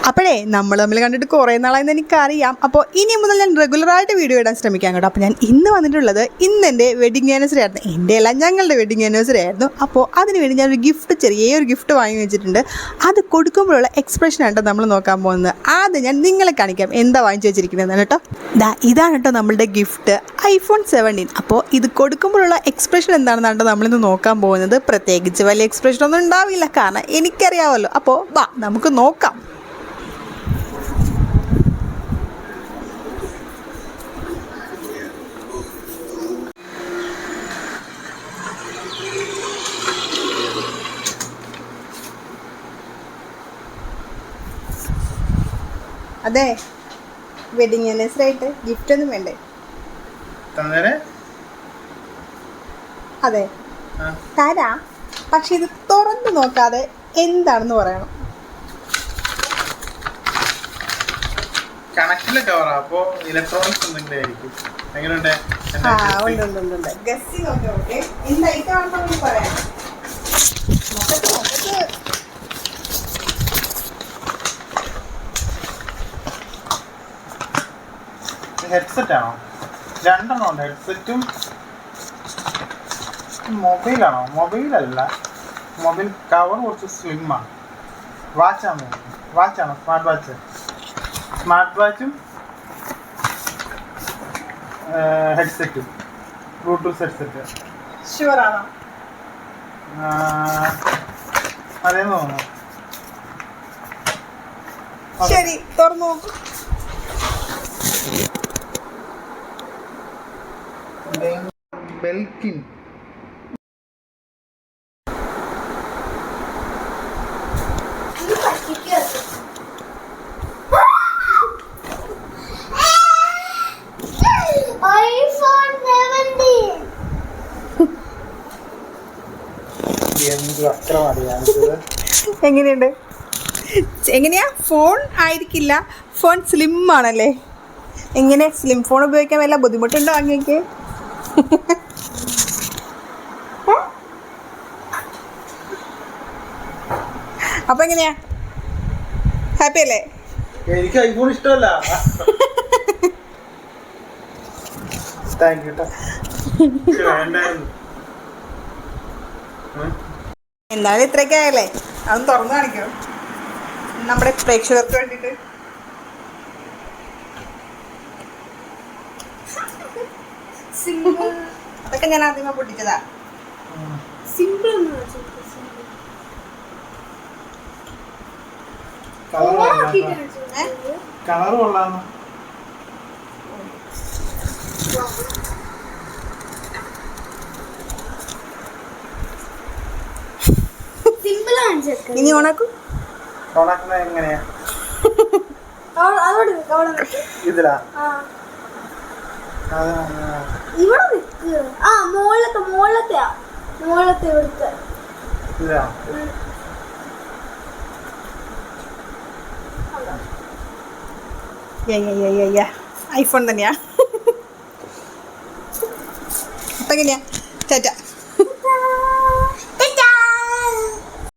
അപ്പോഴേ നമ്മൾ തമ്മിൽ കണ്ടിട്ട് കുറേ നാളായെന്ന് എനിക്കറിയാം. അപ്പോൾ ഇനി മുതൽ ഞാൻ റെഗുലറായിട്ട് വീഡിയോ ഇടാൻ ശ്രമിക്കാം കേട്ടോ. അപ്പോൾ ഞാൻ ഇന്ന് വന്നിട്ടുള്ളത് എൻ്റെ വെഡിങ് ആനിവേഴ്സറി ആയിരുന്നു. എൻ്റെ അല്ല, ഞങ്ങളുടെ വെഡിങ് ആനിവേഴ്സറി ആയിരുന്നു. അപ്പോൾ അതിനുവേണ്ടി ഞാനൊരു ചെറിയൊരു ഗിഫ്റ്റ് വാങ്ങി വെച്ചിട്ടുണ്ട്. അത് കൊടുക്കുമ്പോഴുള്ള എക്സ്പ്രഷനാണ് നമ്മൾ നോക്കാൻ പോകുന്നത്. ആദ്യം ഞാൻ നിങ്ങളെ കാണിക്കാം എന്താ വാങ്ങിച്ചു വെച്ചിരിക്കുന്നതെന്ന് കേട്ടോ. ഇതാണ് കേട്ടോ നമ്മളുടെ ഗിഫ്റ്റ്, iPhone 17. അപ്പോൾ ഇത് കൊടുക്കുമ്പോഴുള്ള എക്സ്പ്രഷൻ എന്താണെന്നാണ് നമ്മളിന്ന് നോക്കാൻ പോകുന്നത്. പ്രത്യേകിച്ച് വലിയ എക്സ്പ്രഷനൊന്നും ഉണ്ടാവില്ല, കാരണം എനിക്കറിയാമല്ലോ. അപ്പോൾ വാ നമുക്ക് നോക്കാം. അതെ, വെഡിങ് ആനിവേഴ്സറി ആയിട്ട് ഗിഫ്റ്റ് ഒന്നും വേണ്ടേ? അതെ തരാ, പക്ഷെ ഇത് തുറന്നു നോക്കാതെ എന്താണെന്ന് പറയണം. ഹെഡ്സെറ്റ് ആണോ? രണ്ടെണ്ണം ഉണ്ട്, ഹെഡ്സെറ്റും മൊബൈലാണോ? മൊബൈലല്ല, മൊബൈൽ കവർ കുറച്ച് സ്ലിമ്മാണ്. വാച്ചാണോ? സ്മാർട്ട് വാച്ചും ഹെഡ്സെറ്റും, ബ്ലൂടൂത്ത് ഹെഡ്സെറ്റ്. ഷുവറാണോ? അതേന്ന് തോന്നുന്നു. ശരി, തുറന്നു നോക്കൂ. ബെൽക്കിൻ എങ്ങനെയുണ്ട്? എങ്ങനെയാ? ഫോൺ ആയിരിക്കില്ല, ഫോൺ സ്ലിം ആണല്ലേ? എങ്ങനെ സ്ലിം ഫോൺ ഉപയോഗിക്കാൻ വല്ല ബുദ്ധിമുട്ടുണ്ടോ അങ്ങേക്ക്? അപ്പൊ എങ്ങനെയാ, ഹാപ്പി അല്ലേ? എനിക്ക് ഐഫോൺ ഇഷ്ടമല്ല. എന്തായാലും ഇത്രയൊക്കെ ആയല്ലേ, അതൊന്ന് തുറന്നു കാണിക്കണം നമ്മുടെ പ്രേക്ഷകർക്ക് വേണ്ടിട്ട്. അതൊക്കെ ഞാൻ ആദ്യമേ പൊട്ടിച്ചതാ. സിമ്പിൾ കളർ കൊള്ളാമോ? ഇനി ഓണാക്കും. ഓണാക്കുന്നത് എങ്ങനെയാ? ഇതിലാ? ഇവിടെ നിക്ക്. മോളത്തെ എടുത്ത് ഇതാ. ഐഫോൺ തന്നെയാ. അപ്പൊ എങ്ങനെയാ? ടാറ്റ.